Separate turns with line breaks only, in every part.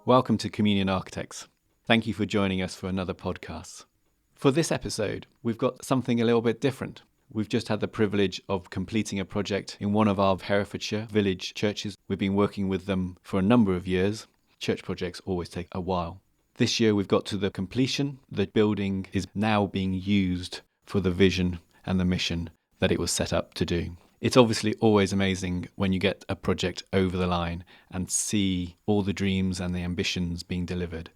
Welcome to Communion Architects. Thank you for joining us for another podcast. For this episode, we've got something a little bit different. We've just had the privilege of completing a project in one of our Herefordshire village churches. We've been working with them for a number of years. Church projects always take a while. This year we've got to the completion. The building is now being used for the vision and the mission that it was set up to do. It's obviously always amazing when you get a project over the line and see all the dreams and the ambitions being delivered.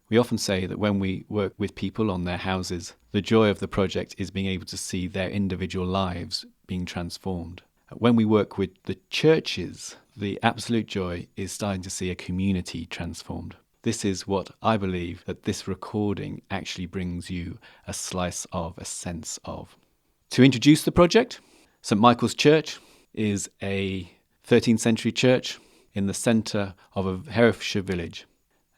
We often say that when we work with people on their houses, the joy of the project is being able to see their individual lives being transformed. When we work with the churches, the absolute joy is starting to see a community transformed. This is what I believe that this recording actually brings you a slice of, a sense of. To introduce the project, St. Michael's Church is a 13th century church in the centre of a Herefordshire village.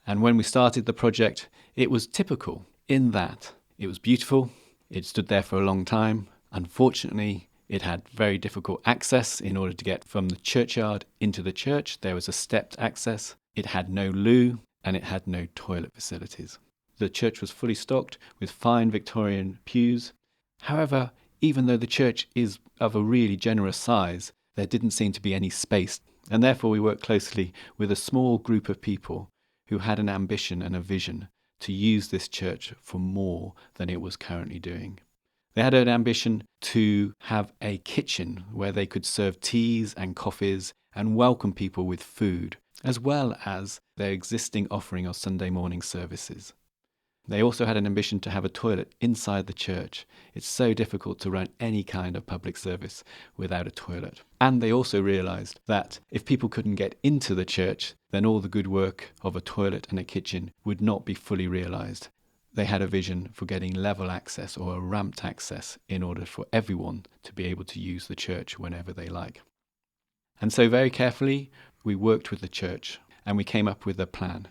And when we started the project, it was typical in that it was beautiful, it stood there for a long time. Unfortunately, it had very difficult access in order to get from the churchyard into the church. There was a stepped access. It had no loo and it had no toilet facilities. The church was fully stocked with fine Victorian pews. However, even though the church is of a really generous size, there didn't seem to be any space. And therefore we worked closely with a small group of people who had an ambition and a vision to use this church for more than it was currently doing. They had an ambition to have a kitchen where they could serve teas and coffees and welcome people with food, as well as their existing offering of Sunday morning services. They also had an ambition to have a toilet inside the church. It's so difficult to run any kind of public service without a toilet. And they also realised that if people couldn't get into the church, then all the good work of a toilet and a kitchen would not be fully realised. They had a vision for getting level access or a ramped access in order for everyone to be able to use the church whenever they like. And so very carefully, we worked with the church and we came up with a plan.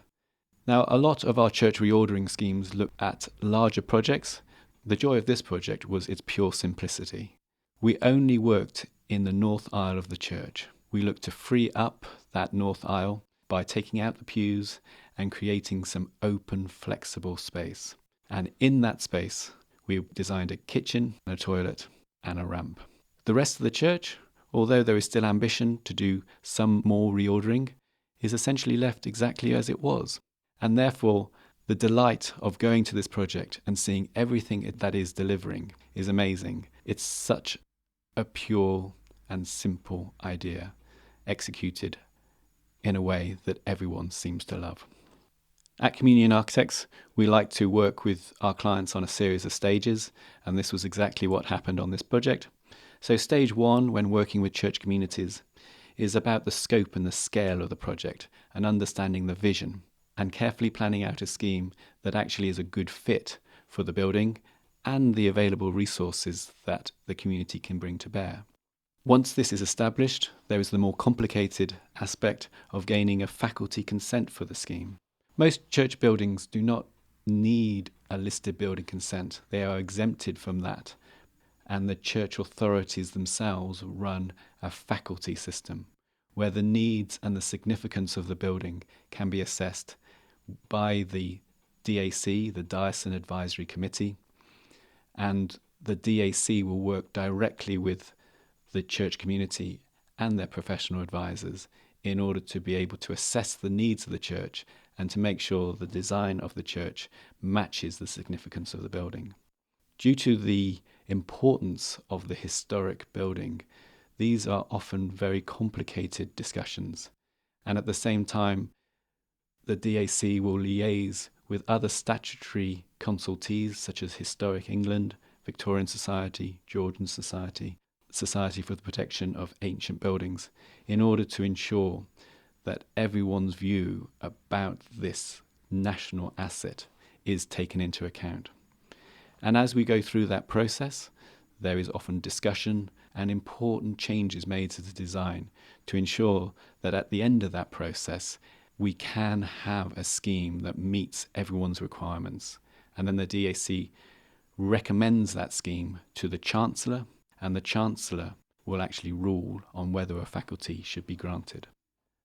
Now, a lot of our church reordering schemes look at larger projects. The joy of this project was its pure simplicity. We only worked in the north aisle of the church. We looked to free up that north aisle by taking out the pews and creating some open, flexible space. And in that space, we designed a kitchen, a toilet, and a ramp. The rest of the church, although there is still ambition to do some more reordering, is essentially left exactly as it was. And therefore, the delight of going to this project and seeing everything that is delivering is amazing. It's such a pure and simple idea, executed in a way that everyone seems to love. At Communion Architects, we like to work with our clients on a series of stages, and this was exactly what happened on this project. So stage one, when working with church communities, is about the scope and the scale of the project and understanding the vision, and carefully planning out a scheme that actually is a good fit for the building and the available resources that the community can bring to bear. Once this is established, there is the more complicated aspect of gaining a faculty consent for the scheme. Most church buildings do not need a listed building consent. They are exempted from that, and the church authorities themselves run a faculty system where the needs and the significance of the building can be assessed by the DAC, the Diocese Advisory Committee, and the DAC will work directly with the church community and their professional advisors in order to be able to assess the needs of the church and to make sure the design of the church matches the significance of the building. Due to the importance of the historic building, these are often very complicated discussions, and at the same time, the DAC will liaise with other statutory consultees such as Historic England, Victorian Society, Georgian Society, Society for the Protection of Ancient Buildings, in order to ensure that everyone's view about this national asset is taken into account. And as we go through that process, there is often discussion and important changes made to the design to ensure that at the end of that process, we can have a scheme that meets everyone's requirements. And then the DAC recommends that scheme to the Chancellor, and the Chancellor will actually rule on whether a faculty should be granted.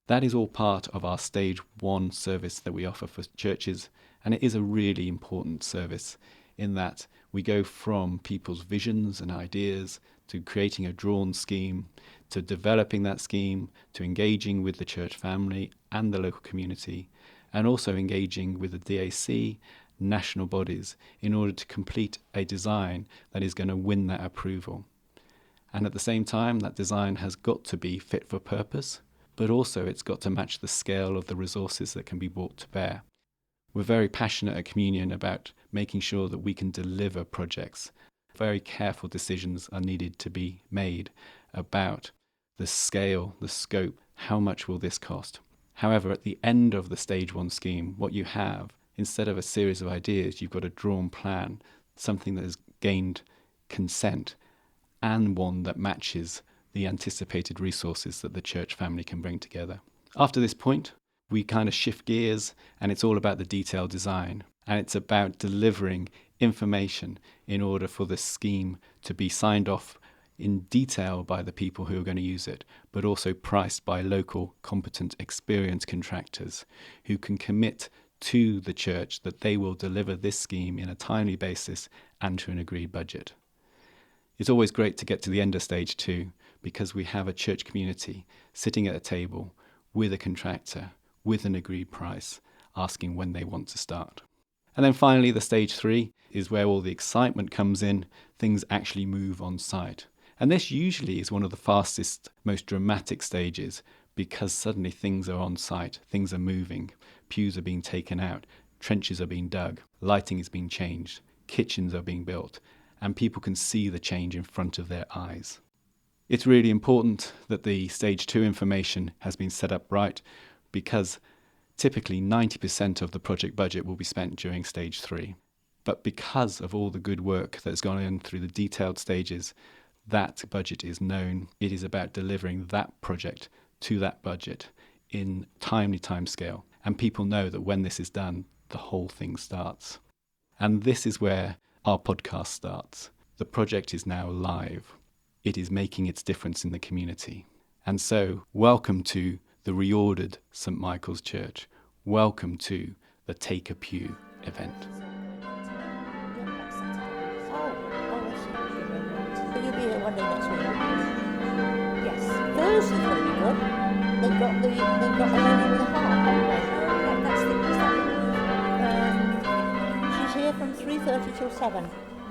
That is all part of our stage 1 service that we offer for churches, and it is a really important service in that we go from people's visions and ideas to creating a drawn scheme, to developing that scheme, to engaging with the church family and the local community, and also engaging with the DAC, national bodies, in order to complete a design that is going to win that approval. And at the same time, that design has got to be fit for purpose, but also it's got to match the scale of the resources that can be brought to bear. We're very passionate at Communion about making sure that we can deliver projects. Very careful decisions are needed to be made about the scale, the scope, how much will this cost. However, at the end of the stage 1 scheme, what you have, instead of a series of ideas, you've got a drawn plan, something that has gained consent, and one that matches the anticipated resources that the church family can bring together. After this point, we kind of shift gears, and it's all about the detailed design, and it's about delivering information in order for the scheme to be signed off in detail by the people who are going to use it, but also priced by local, competent, experienced contractors who can commit to the church that they will deliver this scheme in a timely basis and to an agreed budget. It's always great to get to the end of stage 2 because we have a church community sitting at a table with a contractor, with an agreed price, asking when they want to start. And then finally, the stage 3 is where all the excitement comes in, things actually move on site. And this usually is one of the fastest, most dramatic stages because suddenly things are on site, things are moving, pews are being taken out, trenches are being dug, lighting is being changed, kitchens are being built, and people can see the change in front of their eyes. It's really important that the stage 2 information has been set up right because typically 90% of the project budget will be spent during stage 3. But because of all the good work that's gone in through the detailed stages, that budget is known. It is about delivering that project to that budget in timely timescale. And people know that when this is done, the whole thing starts. And this is where our podcast starts. The project is now live. It is making its difference in the community. And so, welcome to the reordered St. Michael's Church. Welcome to the Take a Pew event.
Will you be here one day next week? Yes. Thursday's very good. They've got a lady with a harp, haven't they? Yeah, that's the she's here from 3:30 till 7.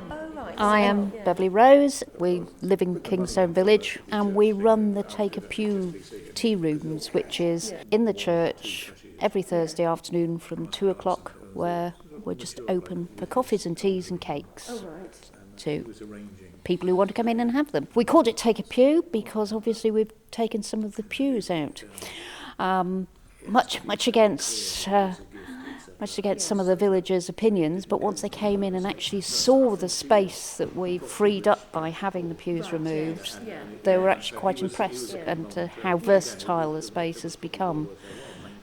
Oh, right. I am Beverly Rose. We live in Kingstone village and we run the Take a Pew Tearooms, which is in the church every Thursday afternoon from 2 o'clock, where we're just open for coffees and teas and cakes to people who want to come in and have them. We called it Take a Pew because obviously we've taken some of the pews out, much against some of the villagers' opinions. But once they came in and actually saw the space that we freed up by having the pews removed, they were actually quite impressed and how versatile the space has become.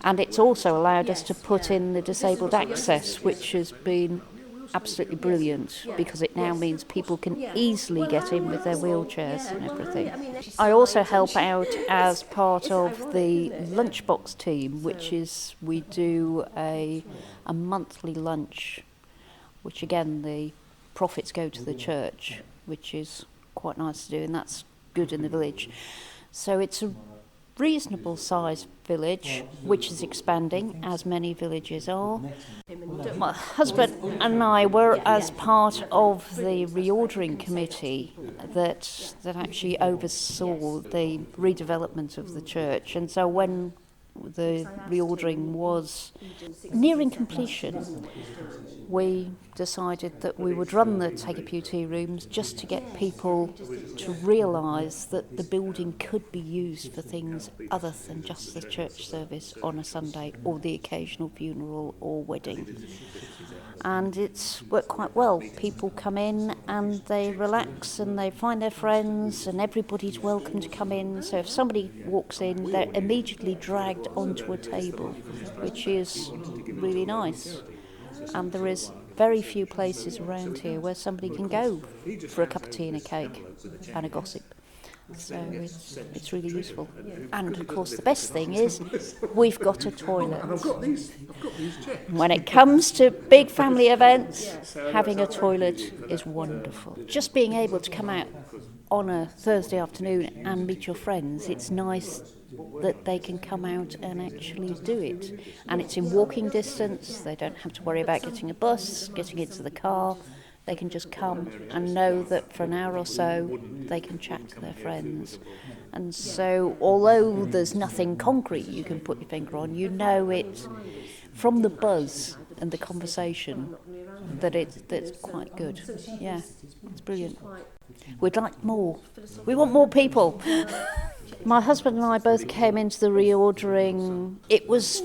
And it's also allowed us to put in the disabled access, which has been absolutely brilliant because it now means people can easily get in with their wheelchairs and everything. I also help out as part of the lunchbox team, which is we do a monthly lunch, which again the profits go to the church, which is quite nice to do, and that's good in the village. So it's a reasonable sized village, which is expanding, as many villages are. My husband and I were as part of the reordering committee that actually oversaw the redevelopment of the church, and so when the reordering was nearing completion, we decided that we would run the Take a Pew Tearooms just to get people to realise that the building could be used for things other than just the church service on a Sunday or the occasional funeral or wedding. And it's worked quite well. People come in and they relax and they find their friends and everybody's welcome to come in. So if somebody walks in, they're immediately dragged onto a table, which is really nice. And there is very few places around here where somebody can go for a cup of tea and a cake and a gossip. So it's really useful. And of course the best thing is we've got a toilet. When it comes to big family events, having a toilet is wonderful. Just being able to come out on a Thursday afternoon and meet your friends, it's nice that they can come out and actually do it. And it's in walking distance, they don't have to worry about getting a bus, getting into the car. They can just come and know that for an hour or so they can chat to their friends. And so although there's nothing concrete you can put your finger on, you know it from the buzz and the conversation that it's quite good. Yeah, it's brilliant. We'd like more. We want more people. My husband and I both came into the reordering. It was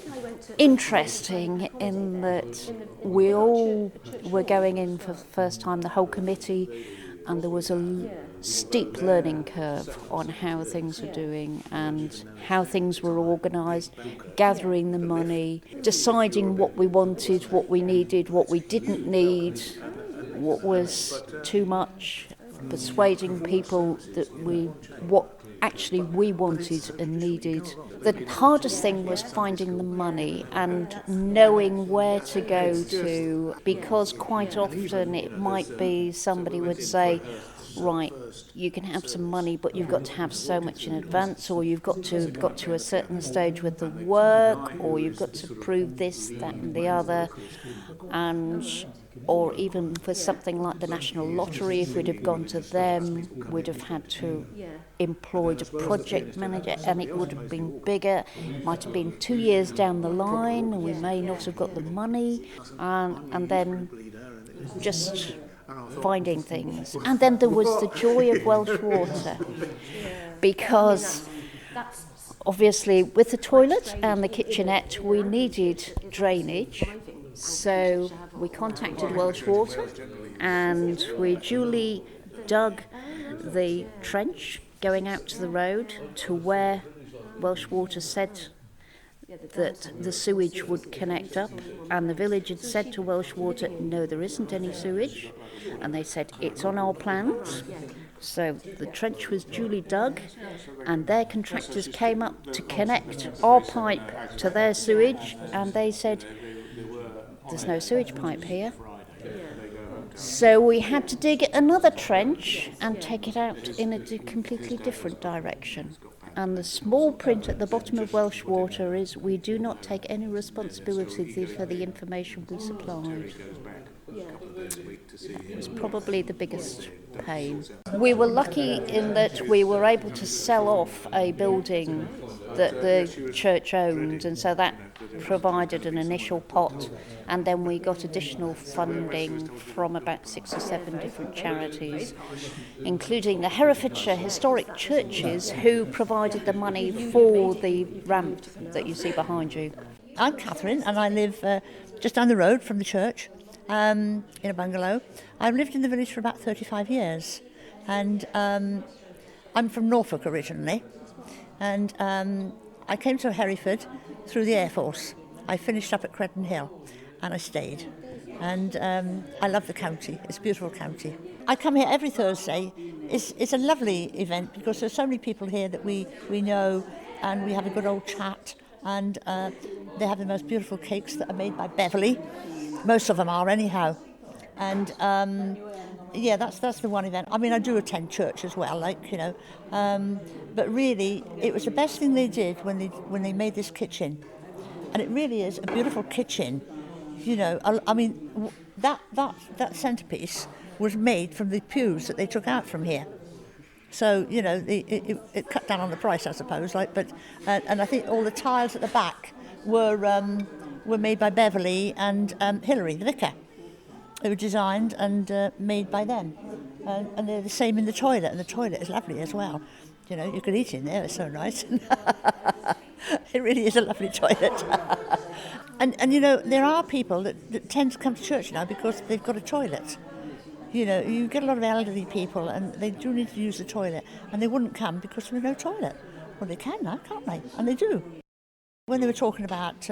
interesting in that we all were going in for the first time, the whole committee, and there was a steep learning curve on how things were doing and how things were organised, gathering the money, deciding what we wanted, what we needed, what we didn't need, what was too much, persuading people that what actually we wanted and needed. The hardest thing was finding the money and knowing where to go to, because quite often it might be somebody would say, right, you can have some money, but you've got to have so much in advance, or you've got to a certain stage with the work, or you've got to prove this, that and the other. And or even for something like the National Lottery, if we'd have gone to them, we'd have had to employ a project manager, and it would have been bigger. It might have been 2 years down the line, and we may not have got the money, and then just finding things. And then there was the joy of Welsh water, because obviously with the toilet and the kitchenette we needed drainage. So we contacted Welsh Water and we duly dug the trench going out to the road to where Welsh Water said that the sewage would connect up, and the village had said to Welsh Water, no, there isn't any sewage, and they said it's on our plans. So the trench was duly dug and their contractors came up to connect our pipe to their sewage, and they said there's no sewage pipe here. So we had to dig another trench and take it out in a completely different direction. And the small print at the bottom of Welsh Water is, we do not take any responsibility for the information we supplied. That was probably the biggest pain. We were lucky in that we were able to sell off a building that the church owned, and so that provided an initial pot, and then we got additional funding from about 6 or 7 different charities, including the Herefordshire Historic Churches, who provided the money for the ramp that you see behind you.
I'm Catherine, and I live just down the road from the church, in a bungalow. I've lived in the village for about 35 years, and I'm from Norfolk originally, and I came to Hereford through the Air Force. I finished up at Credon Hill, and I stayed. And I love the county. It's a beautiful county. I come here every Thursday. It's a lovely event because there's so many people here that we know, and we have a good old chat. And they have the most beautiful cakes that are made by Beverly. Most of them are, anyhow. And yeah, that's the one event. I mean, I do attend church as well, but really, it was the best thing they did when they made this kitchen, and it really is a beautiful kitchen. I mean, that centerpiece was made from the pews that they took out from here. So it cut down on the price, I suppose. And I think all the tiles at the back were made by Beverly and Hilary, the vicar. They were designed and made by them, and they're the same in the toilet. And the toilet is lovely as well. You could eat in there. It's so nice. It really is a lovely toilet. and there are people that tend to come to church now because they've got a toilet. You get a lot of elderly people and they do need to use the toilet, and they wouldn't come because there's no toilet. Well, they can now, can't they? And they do. When they were talking about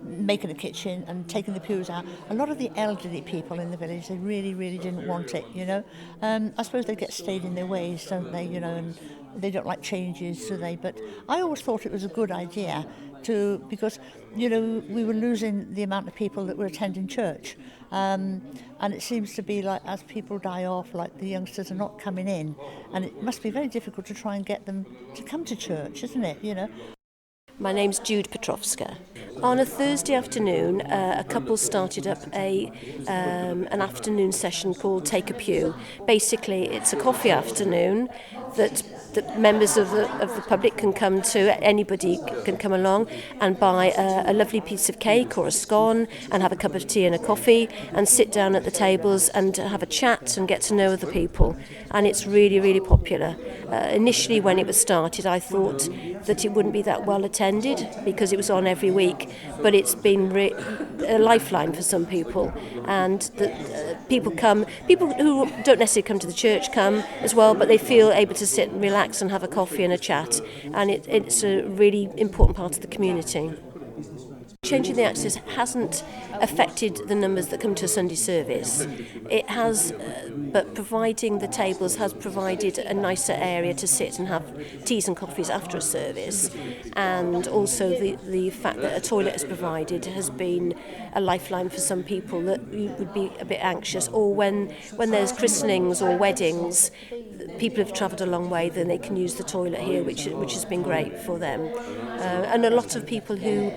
making a kitchen and taking the pews out, a lot of the elderly people in the village, they really, really didn't want it, you know. I suppose they get stayed in their ways, don't they, you know, and they don't like changes, do they? But I always thought it was a good idea because, you know, we were losing the amount of people that were attending church. And it seems to be like as people die off, like the youngsters are not coming in. And it must be very difficult to try and get them to come to church, isn't it, you know?
My name's Jude Petrovska. On a Thursday afternoon, a couple started up an afternoon session called Take a Pew. Basically, it's a coffee afternoon that members of the public can come to. Anybody can come along and buy a lovely piece of cake or a scone and have a cup of tea and a coffee and sit down at the tables and have a chat and get to know other people. And it's really, really popular. Initially, when it was started, I thought that it wouldn't be that well attended because it was on every week, but it's been a lifeline for some people. And people who don't necessarily come to the church come as well, but they feel able to sit and relax and have a coffee and a chat, and it's a really important part of the community. Changing the access hasn't affected the numbers that come to a Sunday service. It has, but providing the tables has provided a nicer area to sit and have teas and coffees after a service. And also the fact that a toilet is provided has been a lifeline for some people that would be a bit anxious, or when there's christenings or weddings, people have travelled a long way, then they can use the toilet here, which has been great for them. And a lot of people who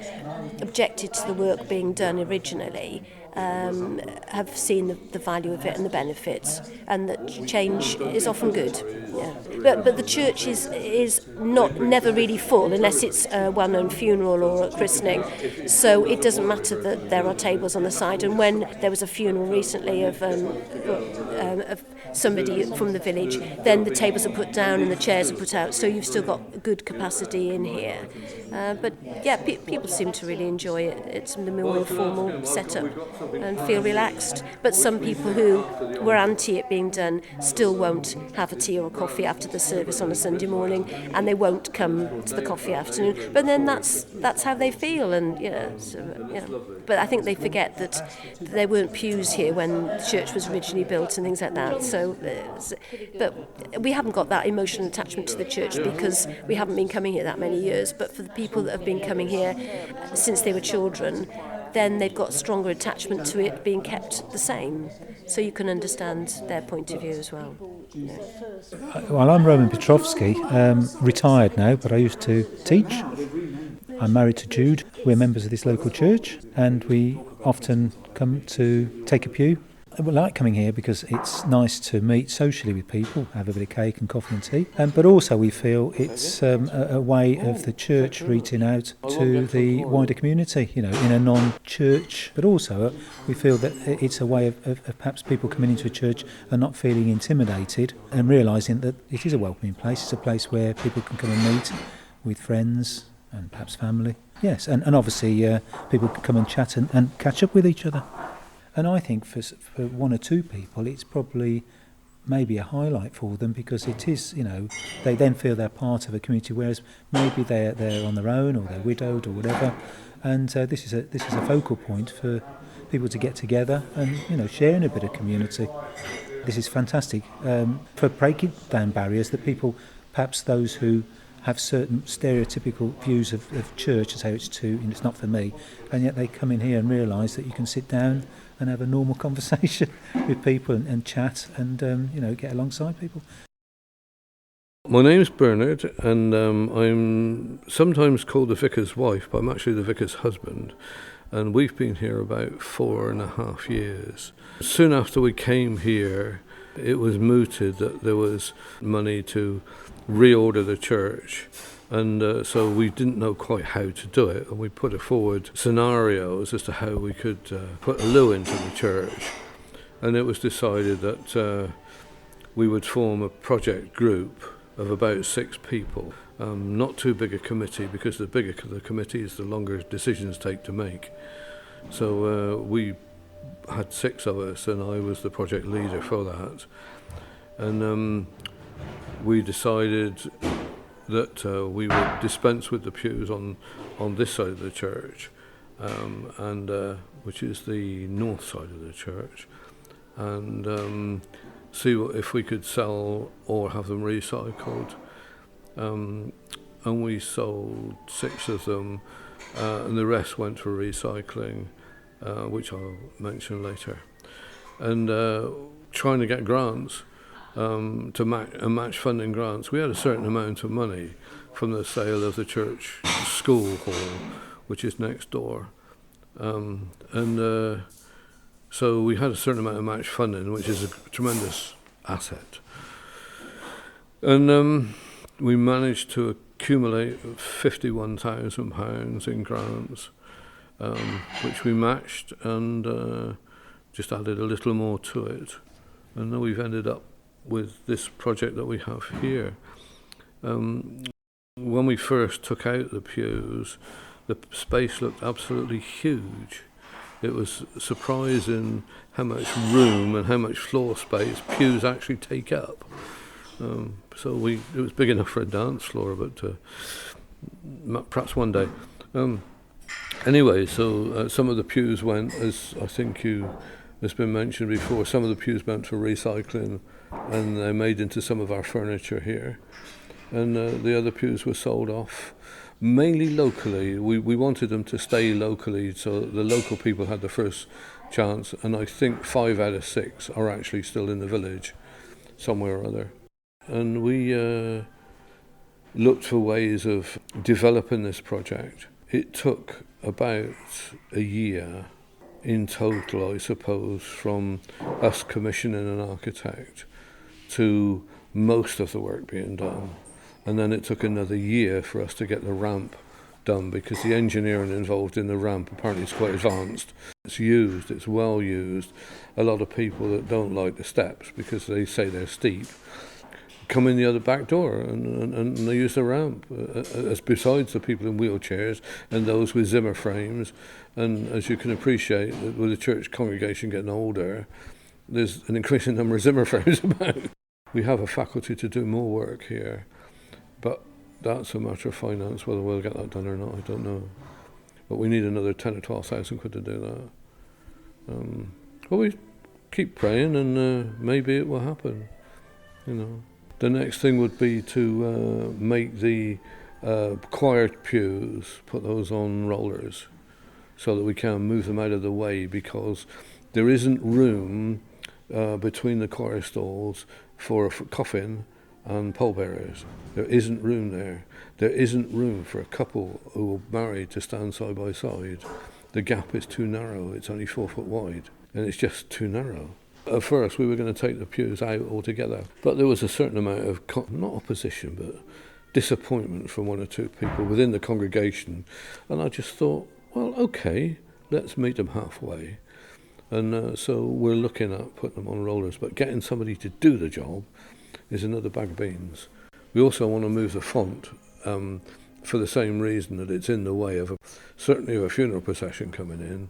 objected to the work being done originally have seen the value of it and the benefits, and that change is often good. Yeah. But the church is never really full unless it's a well-known funeral or a christening, so it doesn't matter that there are tables on the side. And when there was a funeral recently of somebody from the village, then the tables are put down and the chairs are put out, so you've still got good capacity in here. But yeah, people seem to really enjoy it. It's the more informal setup and feel relaxed. But some people who were anti it being done still won't have a tea or a coffee after the service on a Sunday morning, and they won't come to the coffee afternoon. But then that's how they feel, and But I think they forget that there weren't pews here when the church was originally built and things like that. But we haven't got that emotional attachment to the church because we haven't been coming here that many years. But for the people that have been coming here since they were children, then they've got a stronger attachment to it being kept the same. So you can understand their point of view as well. Yeah.
Well, I'm Roman Petrovsky, retired now, but I used to teach. I'm married to Jude. We're members of this local church, and we often come to Take a Pew. We like coming here because it's nice to meet socially with people, have a bit of cake and coffee and tea. But also we feel it's a way of the church reaching out to the wider community, in a non-church. But also we feel that it's a way of perhaps people coming into a church and not feeling intimidated and realising that it is a welcoming place. It's a place where people can come and meet with friends and perhaps family. Yes, and obviously people can come and chat and catch up with each other. And I think for one or two people, it's probably maybe a highlight for them because it is, they then feel they're part of a community, whereas maybe they're on their own or they're widowed or whatever. And this is a focal point for people to get together and, sharing a bit of community. This is fantastic for breaking down barriers that people, perhaps those who have certain stereotypical views of church and say it's not for me, and yet they come in here and realise that you can sit down and have a normal conversation with people and chat and get alongside people.
My name's Bernard, and I'm sometimes called the vicar's wife, but I'm actually the vicar's husband, and we've been here about 4.5 years. Soon after we came here, it was mooted that there was money to reorder the church, and so we didn't know quite how to do it, and we put forward scenarios as to how we could put a loo into the church, and it was decided that we would form a project group of about 6 people, not too big a committee, because the bigger the committee is, the longer decisions take to make. So we had 6 of us, and I was the project leader for that, and we decided that we would dispense with the pews on on this side of the church, and which is the north side of the church, and see if we could sell or have them recycled. And we sold 6 of them, and the rest went for recycling, which I'll mention later. And trying to get grants to match funding grants. We had a certain amount of money from the sale of the church school hall, which is next door. So we had a certain amount of match funding, which is a tremendous asset. And we managed to accumulate £51,000 in grants, which we matched and just added a little more to it. And now we've ended up with this project that we have here. When we first took out the pews, the space looked absolutely huge. It was surprising how much room and how much floor space pews actually take up. So it was big enough for a dance floor, but perhaps one day. Anyway, so some of the pews went, as I think has been mentioned before, some of the pews went for recycling, and they're made into some of our furniture here. And the other pews were sold off, mainly locally. We wanted them to stay locally so that the local people had the first chance, and I think 5 out of 6 are actually still in the village, somewhere or other. And we looked for ways of developing this project. It took about a year in total, I suppose, from us commissioning an architect to most of the work being done. And then it took another year for us to get the ramp done, because the engineering involved in the ramp apparently is quite advanced. It's well used. A lot of people that don't like the steps because they say they're steep come in the other back door and they use the ramp, as besides the people in wheelchairs and those with Zimmer frames. And as you can appreciate, with the church congregation getting older, there's an increasing number of Zimmer frames about. We have a faculty to do more work here, but that's a matter of finance. Whether we'll get that done or not, I don't know. But we need another 10 or 12,000 quid to do that. Well, we keep praying, and maybe it will happen. The next thing would be to make the choir pews, put those on rollers, so that we can move them out of the way, because there isn't room between the choir stalls for a coffin and pallbearers. There isn't room there. There isn't room for a couple who are married to stand side by side. The gap is too narrow. It's only 4 foot wide, and it's just too narrow. At first, we were going to take the pews out altogether, but there was a certain amount of, not opposition, but disappointment from 1 or 2 people within the congregation. And I just thought, well, okay, let's meet them halfway. And so we're looking at putting them on rollers, but getting somebody to do the job is another bag of beans. We also want to move the font for the same reason, that it's in the way of certainly of a funeral procession coming in.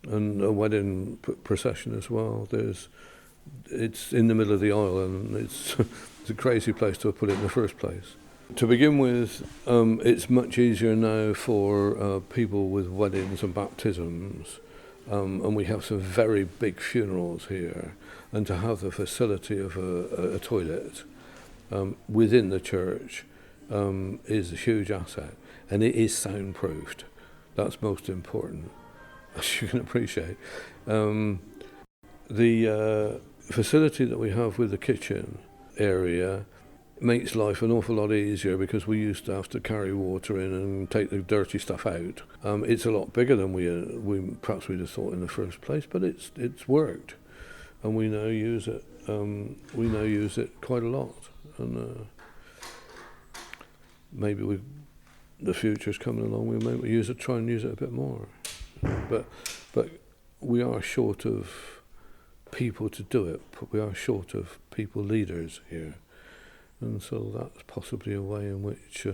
And a wedding procession as well. It's in the middle of the aisle, and it's a crazy place to put it in the first place. To begin with, it's much easier now for people with weddings and baptisms, and we have some very big funerals here, and to have the facility of a toilet within the church is a huge asset, and it is soundproofed. That's most important, as you can appreciate. The facility that we have with the kitchen area makes life an awful lot easier, because we used to have to carry water in and take the dirty stuff out. It's a lot bigger than we perhaps we'd have thought in the first place, but it's worked, and we now use it. We now use it quite a lot, and maybe the future's coming along. We may try and use it a bit more. But we are short of people to do it. We are short of people leaders here, and so that's possibly a way in which,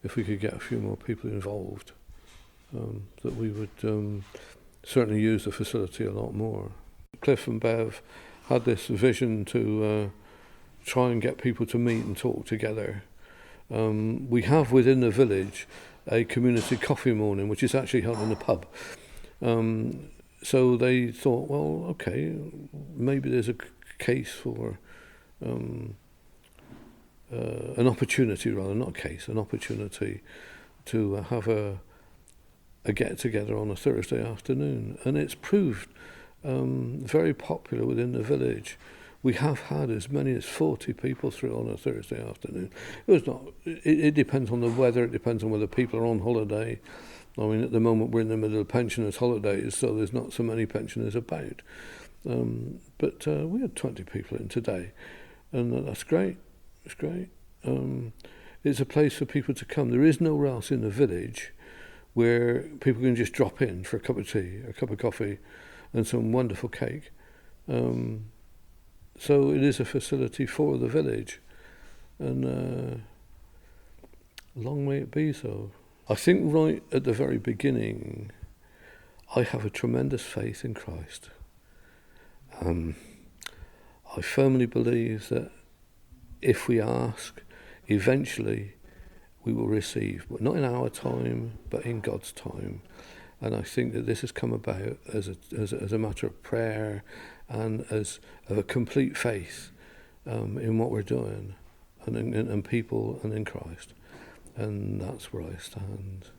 if we could get a few more people involved, that we would certainly use the facility a lot more. Cliff and Bev had this vision to try and get people to meet and talk together, We have within the village a community coffee morning, which is actually held in a pub. So they thought, well, okay, maybe there's a case for an opportunity, rather, not a case, an opportunity to have a get-together on a Thursday afternoon. And it's proved very popular within the village. We have had as many as 40 people through on a Thursday afternoon. It depends on the weather, it depends on whether people are on holiday. I mean, at the moment we're in the middle of pensioners' holidays, so there's not so many pensioners about. But we had 20 people in today, and that's great. It's great. It's a place for people to come. There is nowhere else in the village where people can just drop in for a cup of tea, a cup of coffee, and some wonderful cake. So it is a facility for the village, and long may it be so. I think right at the very beginning, I have a tremendous faith in Christ. I firmly believe that if we ask, eventually we will receive, but not in our time, but in God's time. And I think that this has come about as a matter of prayer and as of a complete faith in what we're doing and people and in Christ. And that's where I stand,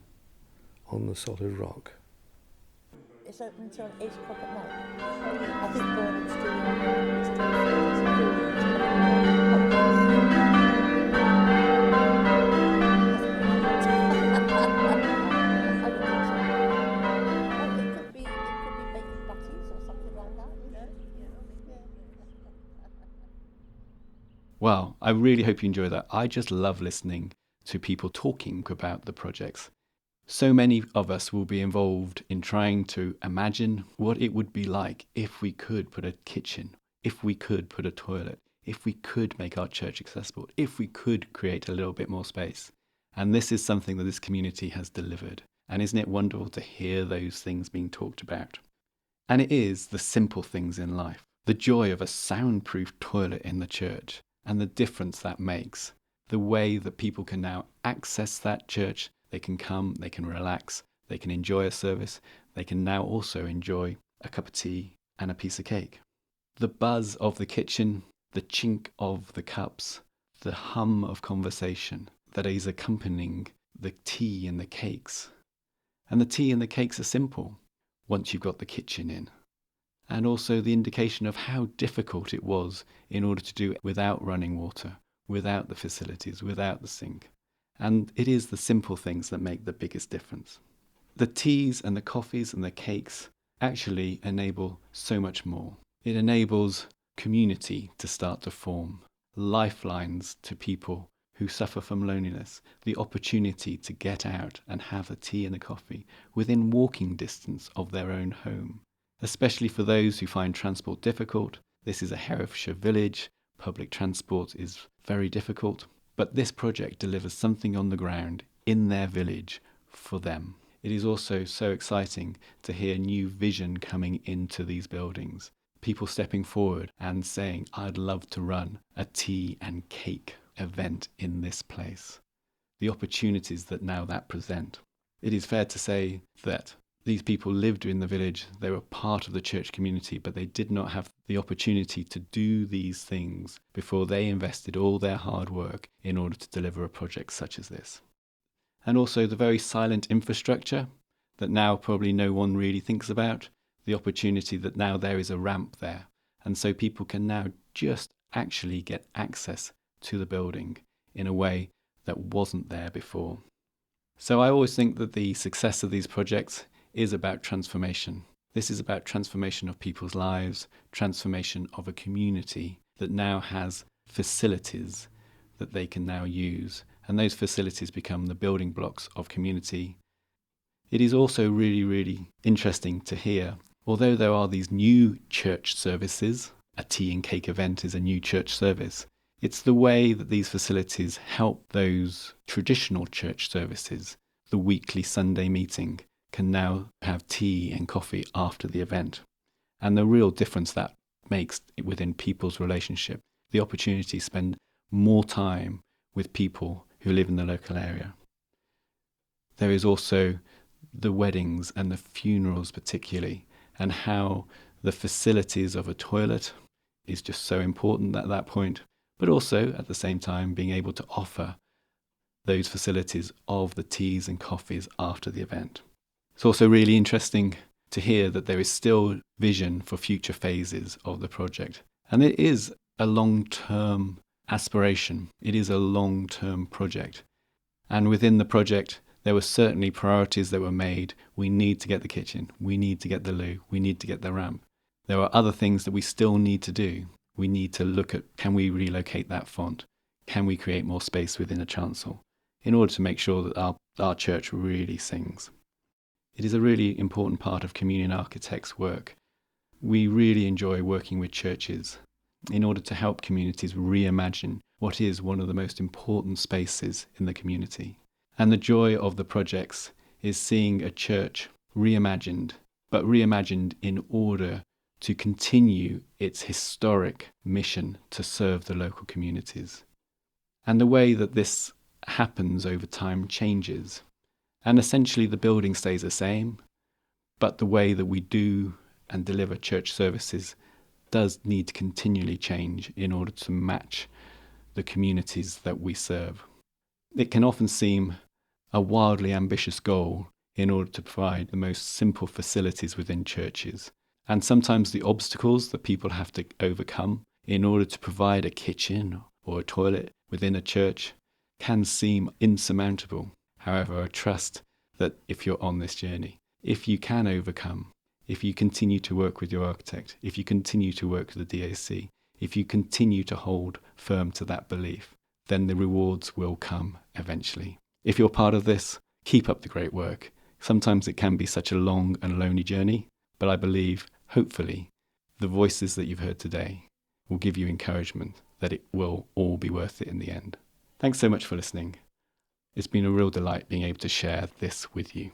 on the solid rock.
It's open until 8 o'clock at night. I think Bernard's It could be baking patties or something like that, you know.
Well, I really hope you enjoy that. I just love listening to people talking about the projects. So many of us will be involved in trying to imagine what it would be like if we could put a kitchen, if we could put a toilet, if we could make our church accessible, if we could create a little bit more space. And this is something that this community has delivered. And isn't it wonderful to hear those things being talked about? And it is the simple things in life, the joy of a soundproof toilet in the church and the difference that makes, the way that people can now access that church. They can come, they can relax, they can enjoy a service, they can now also enjoy a cup of tea and a piece of cake. The buzz of the kitchen, the chink of the cups, the hum of conversation that is accompanying the tea and the cakes. And the tea and the cakes are simple once you've got the kitchen in. And also the indication of how difficult it was in order to do it without running water, without the facilities, without the sink. And it is the simple things that make the biggest difference. The teas and the coffees and the cakes actually enable so much more. It enables community to start to form, lifelines to people who suffer from loneliness, the opportunity to get out and have a tea and a coffee within walking distance of their own home. Especially for those who find transport difficult. This is a Herefordshire village. Public transport is very difficult. But this project delivers something on the ground in their village for them. It is also so exciting to hear new vision coming into these buildings. People stepping forward and saying, I'd love to run a tea and cake event in this place. The opportunities that now that present. It is fair to say that these people lived in the village, they were part of the church community, but they did not have the opportunity to do these things before they invested all their hard work in order to deliver a project such as this. And also the very silent infrastructure that now probably no one really thinks about, the opportunity that now there is a ramp there. And so people can now just actually get access to the building in a way that wasn't there before. So I always think that the success of these projects is about transformation. This is about transformation of people's lives, transformation of a community that now has facilities that they can now use, and those facilities become the building blocks of community. It is also really, really interesting to hear, although there are these new church services, a tea and cake event is a new church service, it's the way that these facilities help those traditional church services, the weekly Sunday meeting, can now have tea and coffee after the event. And the real difference that makes within people's relationship, the opportunity to spend more time with people who live in the local area. There is also the weddings and the funerals particularly, and how the facilities of a toilet is just so important at that point, but also at the same time being able to offer those facilities of the teas and coffees after the event. It's also really interesting to hear that there is still vision for future phases of the project. And it is a long-term aspiration. It is a long-term project. And within the project, there were certainly priorities that were made. We need to get the kitchen. We need to get the loo. We need to get the ramp. There are other things that we still need to do. We need to look at, can we relocate that font? Can we create more space within a chancel in order to make sure that our church really sings? It is a really important part of Communion Architects' work. We really enjoy working with churches in order to help communities reimagine what is one of the most important spaces in the community. And the joy of the projects is seeing a church reimagined, but reimagined in order to continue its historic mission to serve the local communities. And the way that this happens over time changes. And essentially the building stays the same, but the way that we do and deliver church services does need to continually change in order to match the communities that we serve. It can often seem a wildly ambitious goal in order to provide the most simple facilities within churches. And sometimes the obstacles that people have to overcome in order to provide a kitchen or a toilet within a church can seem insurmountable. However, I trust that if you're on this journey, if you can overcome, if you continue to work with your architect, if you continue to work with the DAC, if you continue to hold firm to that belief, then the rewards will come eventually. If you're part of this, keep up the great work. Sometimes it can be such a long and lonely journey, but I believe, hopefully, the voices that you've heard today will give you encouragement that it will all be worth it in the end. Thanks so much for listening. It's been a real delight being able to share this with you.